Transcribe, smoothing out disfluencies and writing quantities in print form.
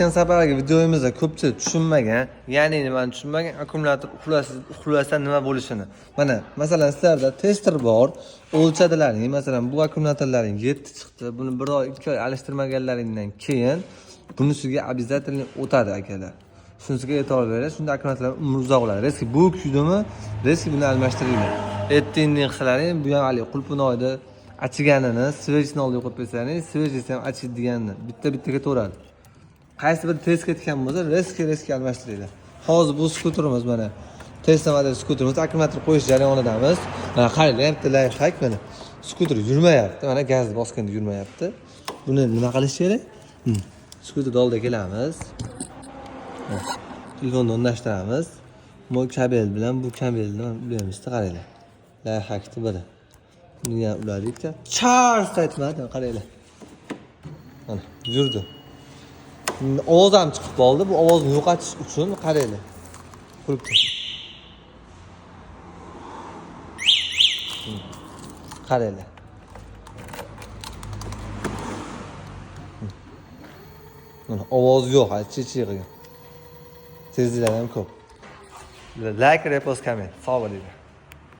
O'tgan safargi videomizda ko'pchilik tushunmagan, ya'ni nimani tushunmagan, akkumulyator uxlasa nima bo'lishini. Mana, masalan, sizlarda tester bor, o'lchadilaring. Masalan, bu akkumulyatorlaring 7 chiqdi. Buni 1 oy, 2 oy alishtirmaganlaringdan keyin bunisiga обязательно o'tadi akalar. Shunisiga e'tibor berasiz, shunda akkumulyatorlar umri uzoq bo'ladi. Reski bu kuydimi, reski buni almashtiringlar. Etdinning qisalaring, bu ham hali qulpunoyda achiganini, svechni oldiga qo'yib qo'ysalaring, svech ham achiydiganini bitta-bitta ketaveradi. Qaysi bir test ketgan bo'lsa, reski almashtiringlar. Hozir bu skuterimiz mana Tesla model skuterimiz, akkumulyator qo'yish jarayonidamiz. Mana qaranglar, bitta life hack mana. Skuter yurmayapti, mana gazni bosganda yurmayapti. Buni nima qilish kerak? Skuter oldiga kelamiz. Telefonni o'rnashtiramiz. Bu kabel bilan bu kabelni ulaymiz, qaranglar. Life hackni biri. Buni ham uladik-da. Charge aytmadi, qaranglar. Mana yurdi. Ovoz ham chiqib qoldi. Bu ovozni yo'qotish uchun qaranglar. Turibdi. Qaranglar. Mana ovoz yo'q, chichi qilgan. Tezliklar ham ko'p. Like, repost, comment. Sog' bo'linglar.